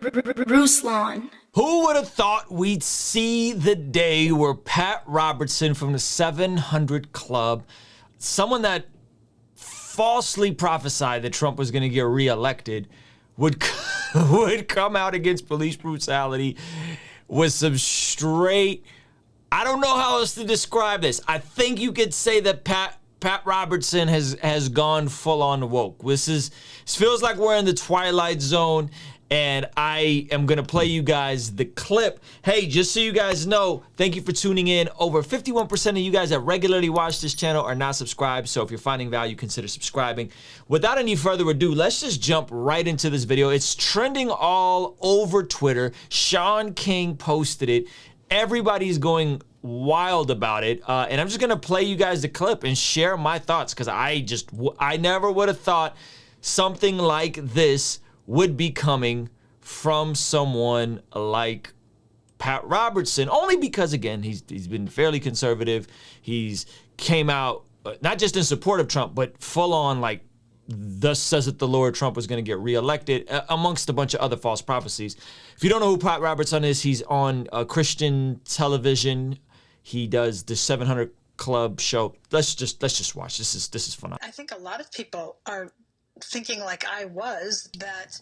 Ruslan. Who would have thought we'd see the day where Pat Robertson from the 700 Club, someone that falsely prophesied that Trump was going to get reelected, would come out against police brutality with some straight, I don't know how else to describe this. I think you could say that Pat Robertson has gone full on woke. This feels like we're in the Twilight Zone, and I am going to play you guys the clip. Hey, just so you guys know, thank you for tuning in. Over 51% of you guys that regularly watch this channel are not subscribed, so if you're finding value, consider subscribing. Without any further ado, let's just jump right into this video. It's trending all over Twitter. Sean King posted it. Everybody's going wild about it, and I'm just going to play you guys the clip and share my thoughts, because I never would have thought something like this would be coming from someone like Pat Robertson, only because, again, he's been fairly conservative. He's came out not just in support of Trump, but full on like, thus says it the Lord, Trump was going to get reelected, amongst a bunch of other false prophecies. If you don't know who Pat Robertson is, he's on Christian television. He does the 700 Club show. Let's just watch. This is phenomenal. I think a lot of people are thinking, like I was, that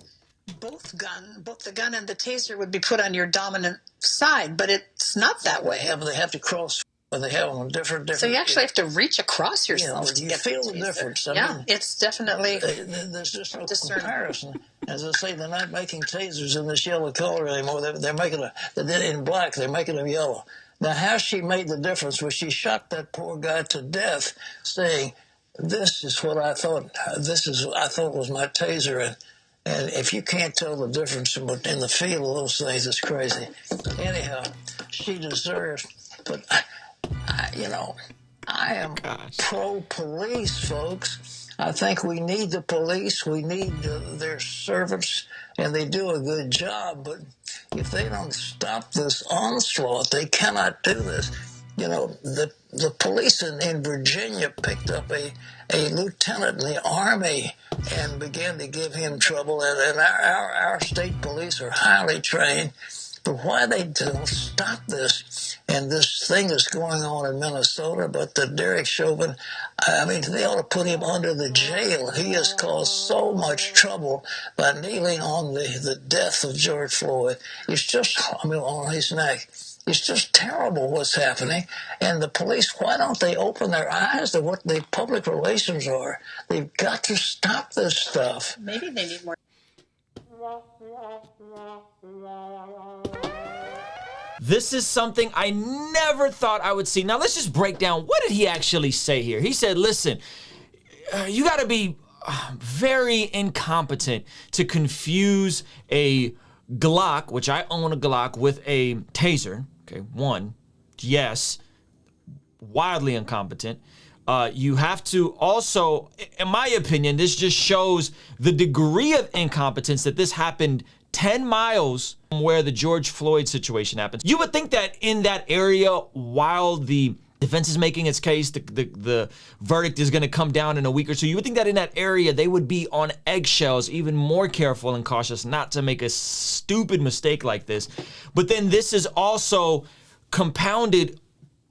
both the gun and the taser would be put on your dominant side, but it's not that way. Yeah, but they have to cross. But they have them different. So you actually have to reach across yourself to you get feel the the taser. difference. I mean, it's definitely there's just no comparison. As I say, they're not making tasers in this yellow color anymore. They're making in black. They're making them yellow. Now, how she made the difference was she shot that poor guy to death, saying, "This is what I thought. I thought was my taser." And if you can't tell the difference in the feel of those things, it's crazy. Anyhow, she deserves. But I am pro-police, folks. I think we need the police. We need their servants, and they do a good job. But if they don't stop this onslaught, they cannot do this. You know, the police in Virginia picked up a lieutenant in the Army and began to give him trouble. And our state police are highly trained. But why they don't stop this? And this thing is going on in Minnesota, but the Derek Chauvin, I mean, they ought to put him under the jail. He has caused so much trouble by kneeling on the death of George Floyd. It's just, on his neck. It's just terrible what's happening. And the police, why don't they open their eyes to what the public relations are? They've got to stop this stuff. Maybe they need more. This is something I never thought I would see. Now, let's just break down. What did he actually say here? He said, listen, you got to be very incompetent to confuse a Glock, which I own a Glock, with a taser. Okay, one, yes, wildly incompetent. You have to also, in my opinion, this just shows the degree of incompetence that this happened 10 miles from where the George Floyd situation happens. You would think that in that area, while the defense is making its case, the verdict is going to come down in a week or two, you would think that in that area, they would be on eggshells, even more careful and cautious not to make a stupid mistake like this. But then this is also compounded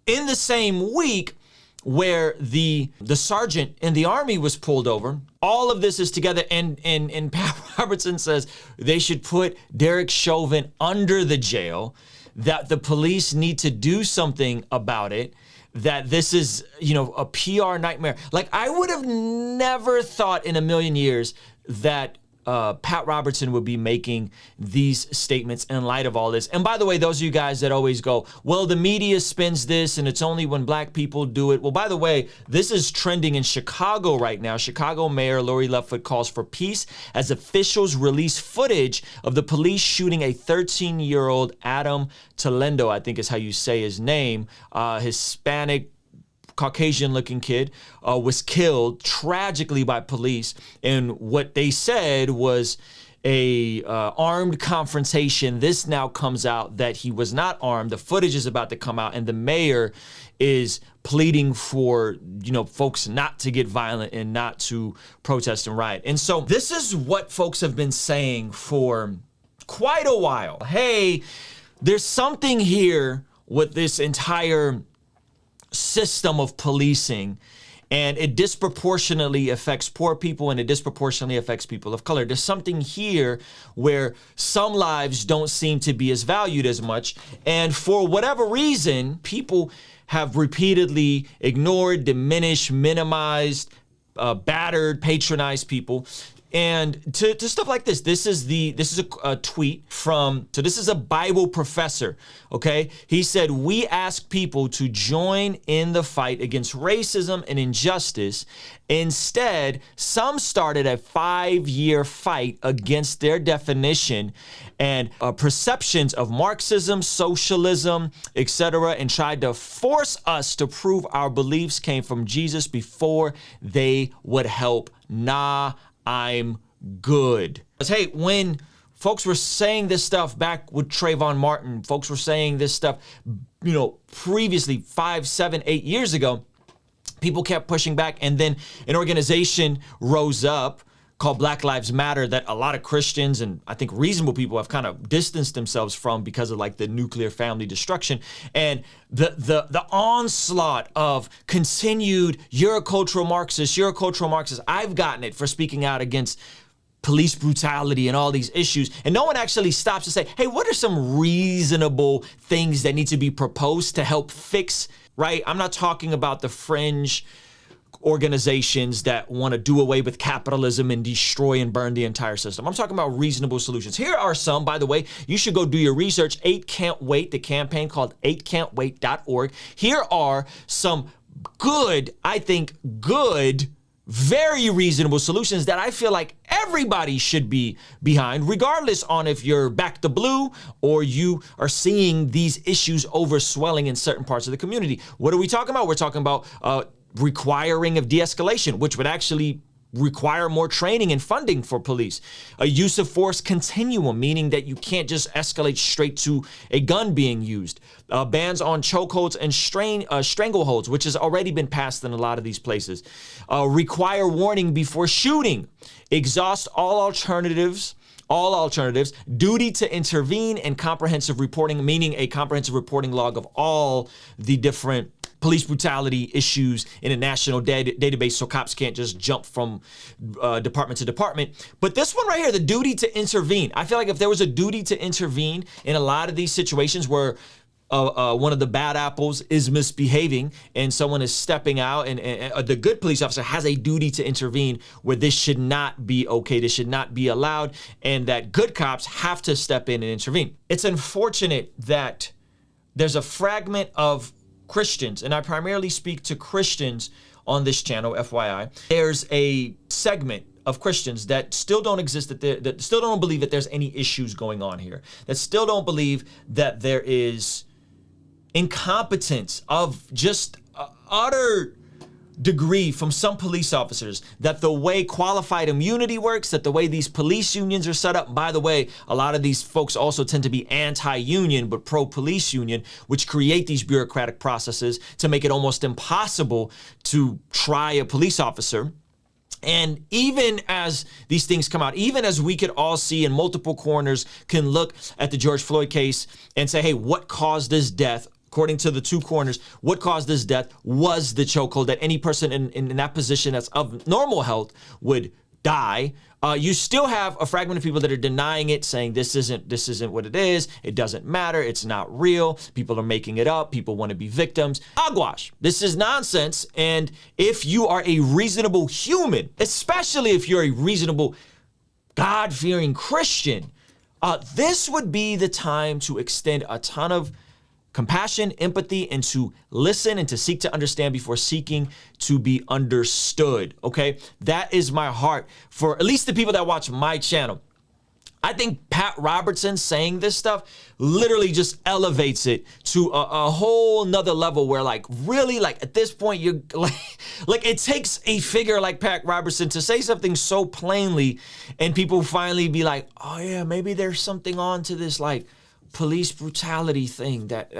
in the same week where the sergeant in the Army was pulled over. All of this is together, and Pat Robertson says they should put Derek Chauvin under the jail, that the police need to do something about it, that this is, a PR nightmare. Like, I would have never thought in a million years that Pat Robertson would be making these statements in light of all this. And by the way, those of you guys that always go, well, the media spins this and it's only when black people do it. Well, by the way, this is trending in Chicago right now. Chicago Mayor Lori Lightfoot calls for peace as officials release footage of the police shooting a 13-year-old Adam Talendo, I think is how you say his name, Hispanic Caucasian-looking kid, was killed tragically by police. And what they said was a armed confrontation. This now comes out that he was not armed. The footage is about to come out, and the mayor is pleading for, folks not to get violent and not to protest and riot. And so this is what folks have been saying for quite a while, hey, there's something here with this entire system of policing, and it disproportionately affects poor people and it disproportionately affects people of color. There's something here where some lives don't seem to be as valued as much, and for whatever reason, people have repeatedly ignored, diminished, minimized, battered, patronized people. And to stuff like this, this is a tweet from, so this is a Bible professor, okay? He said, we ask people to join in the fight against racism and injustice. Instead, some started a 5-year fight against their definition and perceptions of Marxism, socialism, etc., and tried to force us to prove our beliefs came from Jesus before they would help. Nah, I'm good. Hey, when folks were saying this stuff back with Trayvon Martin, folks were saying this stuff, previously 5, 7, 8 years ago, people kept pushing back. And then an organization rose up called Black Lives Matter that a lot of Christians and I think reasonable people have kind of distanced themselves from because of like the nuclear family destruction. And the onslaught of continued, you're a cultural Marxist, I've gotten it for speaking out against police brutality and all these issues. And no one actually stops to say, hey, what are some reasonable things that need to be proposed to help fix, right? I'm not talking about the fringe organizations that want to do away with capitalism and destroy and burn the entire system. I'm talking about reasonable solutions. Here are some, by the way, you should go do your research. 8 Can't Wait, the campaign called 8can'twait.org. Here are some good, very reasonable solutions that I feel like everybody should be behind, regardless on if you're back to blue or you are seeing these issues overswelling in certain parts of the community. What are we talking about? We're talking about requiring of de-escalation, which would actually require more training and funding for police. A use of force continuum, meaning that you can't just escalate straight to a gun being used. Bans on chokeholds and strangleholds, which has already been passed in a lot of these places. Require warning before shooting. Exhaust all alternatives, duty to intervene, and comprehensive reporting, meaning a comprehensive reporting log of all the different police brutality issues in a national database so cops can't just jump from department to department. But this one right here, the duty to intervene. I feel like if there was a duty to intervene in a lot of these situations where one of the bad apples is misbehaving and someone is stepping out and the good police officer has a duty to intervene where this should not be okay, this should not be allowed, and that good cops have to step in and intervene. It's unfortunate that there's a fragment of Christians, and I primarily speak to Christians on this channel, FYI. There's a segment of Christians that still don't exist, that still don't believe that there's any issues going on here, that still don't believe that there is incompetence of just utter degree from some police officers, that the way qualified immunity works, that the way these police unions are set up, by the way, a lot of these folks also tend to be anti-union but pro-police union, which create these bureaucratic processes to make it almost impossible to try a police officer. And even as these things come out, even as we could all see in multiple corners can look at the George Floyd case and say, hey, what caused this death? According to the two corners, what caused this death was the chokehold, that any person in that position that's of normal health would die. You still have a fragment of people that are denying it, saying this isn't what it is. It doesn't matter. It's not real. People are making it up. People want to be victims. Hogwash. This is nonsense. And if you are a reasonable human, especially if you're a reasonable, God-fearing Christian, this would be the time to extend a ton of compassion, empathy, and to listen and to seek to understand before seeking to be understood, okay? That is my heart for at least the people that watch my channel. I think Pat Robertson saying this stuff literally just elevates it to a whole nother level where really at this point, you're like it takes a figure like Pat Robertson to say something so plainly and people finally be like, oh yeah, maybe there's something on to this police brutality thing that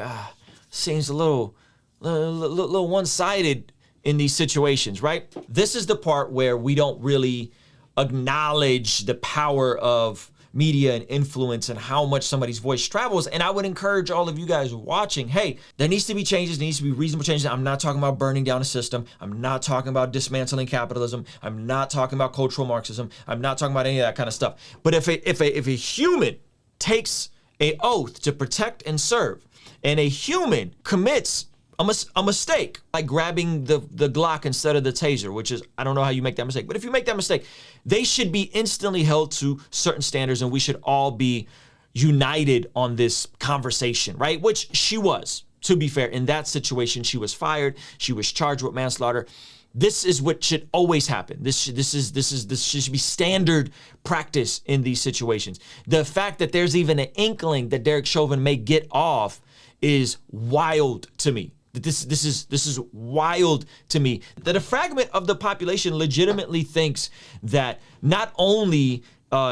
seems a little one-sided in these situations, right? This is the part where we don't really acknowledge the power of media and influence and how much somebody's voice travels. And I would encourage all of you guys watching, hey, there needs to be changes. There needs to be reasonable changes. I'm not talking about burning down a system. I'm not talking about dismantling capitalism. I'm not talking about cultural Marxism. I'm not talking about any of that kind of stuff. But if a human takes an oath to protect and serve, and a human commits a mistake, like grabbing the Glock instead of the taser, which is, I don't know how you make that mistake, but if you make that mistake, they should be instantly held to certain standards, and we should all be united on this conversation, right? Which she was, to be fair. In that situation, she was fired. She was charged with manslaughter. This is what should always happen. This should be standard practice in these situations. The fact that there's even an inkling that Derek Chauvin may get off is wild to me. This is wild to me. That a fragment of the population legitimately thinks that not only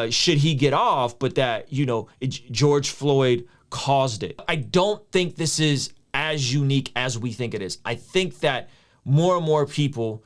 should he get off, but that, George Floyd caused it. I don't think this is as unique as we think it is. I think that more and more people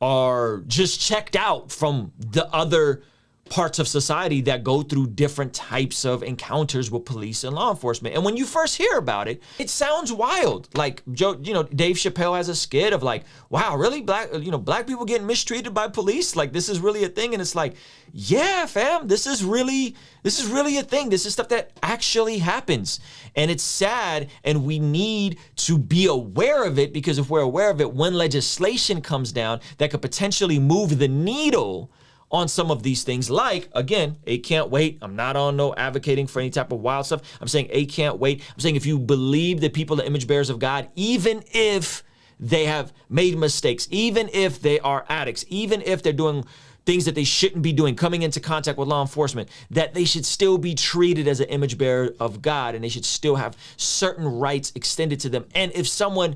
are just checked out from the other parts of society that go through different types of encounters with police and law enforcement. And when you first hear about it, it sounds wild. Like Dave Chappelle has a skit of like, wow, really? Black people getting mistreated by police? Like, this is really a thing. And it's like, yeah, fam, this is really a thing. This is stuff that actually happens. And it's sad, and we need to be aware of it, because if we're aware of it, when legislation comes down that could potentially move the needle on some of these things, like, again, A can't wait. I'm not on no advocating for any type of wild stuff. I'm saying A can't wait. I'm saying if you believe that people are image bearers of God, even if they have made mistakes, even if they are addicts, even if they're doing things that they shouldn't be doing, coming into contact with law enforcement, that they should still be treated as an image bearer of God, and they should still have certain rights extended to them. And if someone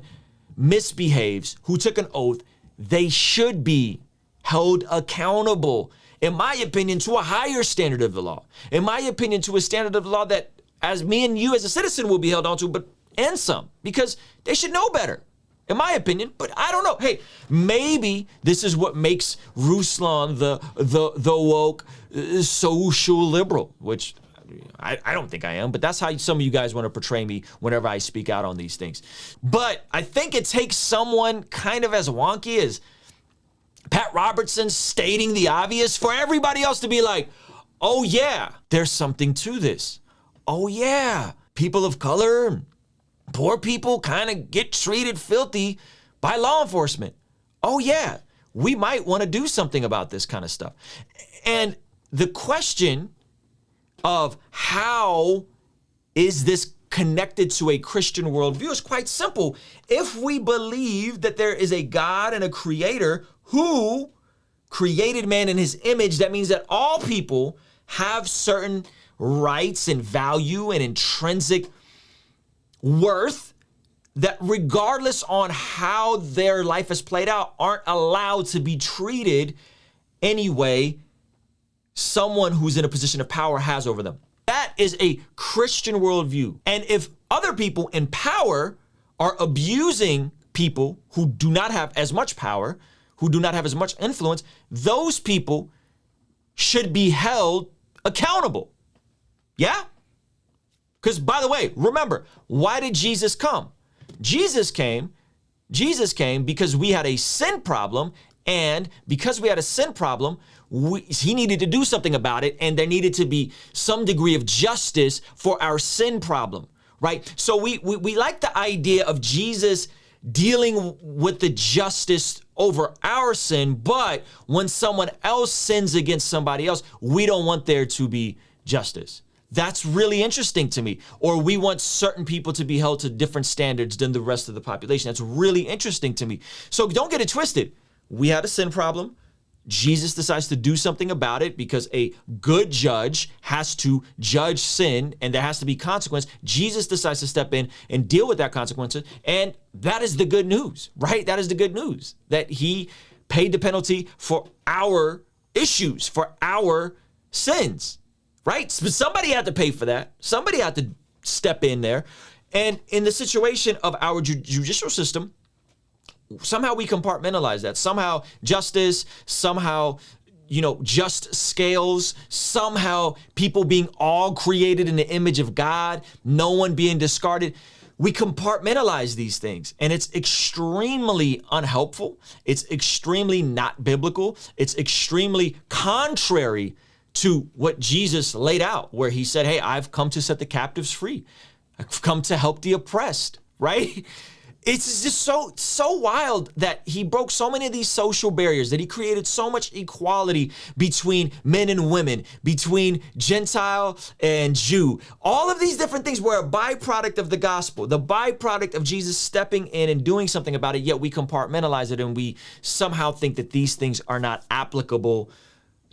misbehaves who took an oath, they should be held accountable, in my opinion, to a higher standard of the law. In my opinion, to a standard of the law that, as me and you as a citizen will be held onto, and some, because they should know better, in my opinion. But I don't know. Hey, maybe this is what makes Ruslan the woke social liberal, which I don't think I am, but that's how some of you guys want to portray me whenever I speak out on these things. But I think it takes someone kind of as wonky as Pat Robertson stating the obvious for everybody else to be like, oh yeah, there's something to this. Oh yeah, people of color, poor people kind of get treated filthy by law enforcement. Oh yeah, we might want to do something about this kind of stuff. And the question of how is this connected to a Christian worldview is quite simple. If we believe that there is a God and a creator who created man in his image, that means that all people have certain rights and value and intrinsic worth that, regardless on how their life is played out, aren't allowed to be treated any way someone who's in a position of power has over them. That is a Christian worldview. And if other people in power are abusing people who do not have as much power, who do not have as much influence, those people should be held accountable. Yeah? Because, by the way, remember, why did Jesus come? Jesus came because we had a sin problem, and because we had a sin problem, he needed to do something about it, and there needed to be some degree of justice for our sin problem, right? So we like the idea of Jesus dealing with the justice over our sin, but when someone else sins against somebody else, we don't want there to be justice. That's really interesting to me. Or we want certain people to be held to different standards than the rest of the population. That's really interesting to me. So don't get it twisted. We had a sin problem. Jesus decides to do something about it because a good judge has to judge sin and there has to be consequence. Jesus decides to step in and deal with that consequence. And that is the good news, right? That is the good news, that he paid the penalty for our issues, for our sins, right? But somebody had to pay for that. Somebody had to step in there. And in the situation of our judicial system, somehow we compartmentalize that. Somehow justice, somehow just scales, somehow people being all created in the image of God, no one being discarded. We compartmentalize these things, and it's extremely unhelpful. It's extremely not biblical. It's extremely contrary to what Jesus laid out, where he said, hey, I've come to set the captives free. I've come to help the oppressed, right? It's just so wild that he broke so many of these social barriers, that he created so much equality between men and women, between Gentile and Jew. All of these different things were a byproduct of the gospel, the byproduct of Jesus stepping in and doing something about it, yet we compartmentalize it and we somehow think that these things are not applicable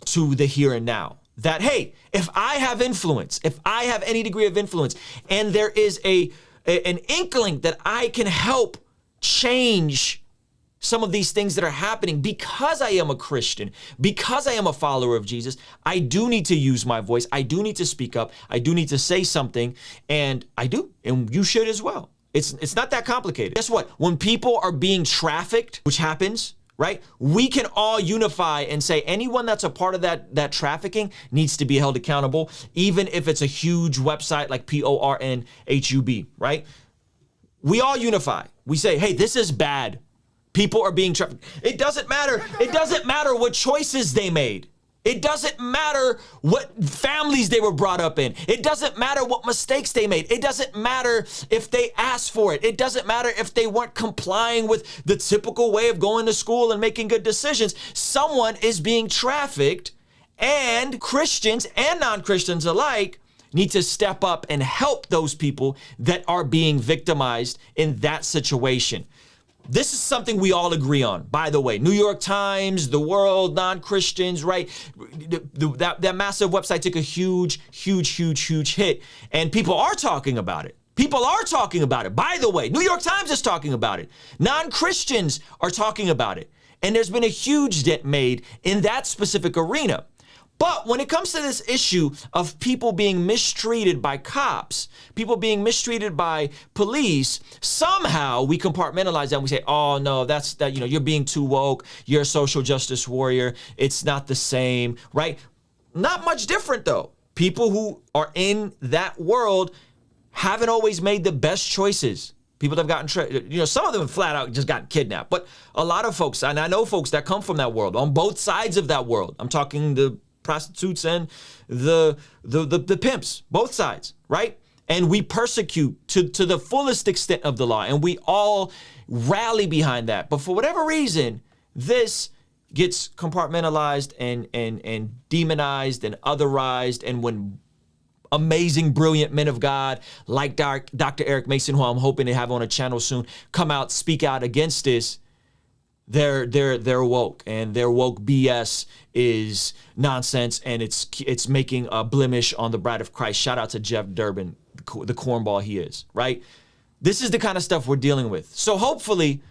to the here and now. That, hey, if I have influence, if I have any degree of influence, and there is an inkling that I can help change some of these things that are happening because I am a Christian, because I am a follower of Jesus, I do need to use my voice. I do need to speak up. I do need to say something, and I do, and you should as well. It's not that complicated. Guess what? When people are being trafficked, which happens, right? We can all unify and say anyone that's a part of that trafficking needs to be held accountable, even if it's a huge website like PORNHUB, right? We all unify. We say, hey, this is bad. People are being trafficked. It doesn't matter. It doesn't matter what choices they made. It doesn't matter what families they were brought up in. It doesn't matter what mistakes they made. It doesn't matter if they asked for it. It doesn't matter if they weren't complying with the typical way of going to school and making good decisions. Someone is being trafficked, and Christians and non-Christians alike need to step up and help those people that are being victimized in that situation. This is something we all agree on, by the way. New York Times, The World, non-Christians, right? That massive website took a huge hit, and people are talking about it. People are talking about it. By the way, New York Times is talking about it. Non-Christians are talking about it. And there's been a huge dent made in that specific arena. But when it comes to this issue of people being mistreated by cops, people being mistreated by police, somehow we compartmentalize that and we say, oh no, you're being too woke, you're a social justice warrior, it's not the same, right? Not much different though. People who are in that world haven't always made the best choices. People that have gotten, some of them flat out just gotten kidnapped, but a lot of folks, and I know folks that come from that world, on both sides of that world. I'm talking the prostitutes and the pimps, both sides, right? And we persecute to the fullest extent of the law, and we all rally behind that. But for whatever reason, this gets compartmentalized and demonized and otherized, and when amazing, brilliant men of God like Dr. Eric Mason, who I'm hoping to have on a channel soon, come out, speak out against this, they're woke, and their woke BS is nonsense, and it's making a blemish on the bride of Christ. Shout out to Jeff Durbin, the cornball he is, right? This is the kind of stuff we're dealing with. So hopefully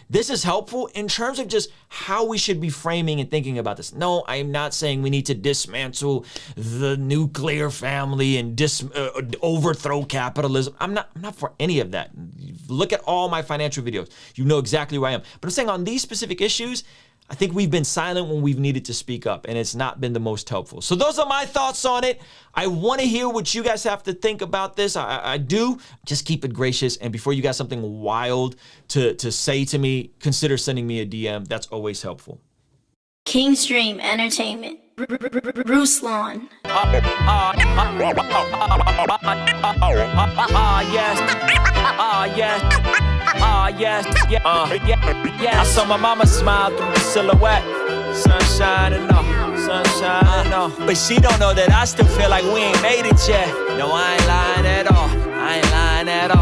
this is helpful in terms of just how we should be framing and thinking about this. No, I am not saying we need to dismantle the nuclear family and overthrow capitalism. I'm not for any of that. Look at all my financial videos. You know exactly where I am. But I'm saying on these specific issues, I think we've been silent when we've needed to speak up, and it's not been the most helpful. So those are my thoughts on it. I want to hear what you guys have to think about this. I do. Just keep it gracious. And before you got something wild to say to me, consider sending me a DM. That's always helpful. King's Dream Entertainment. Ruslan. I saw my mama smile through the silhouette. Sunshine and all. But she don't know that I still feel like we ain't made it yet. No, I ain't lying at all.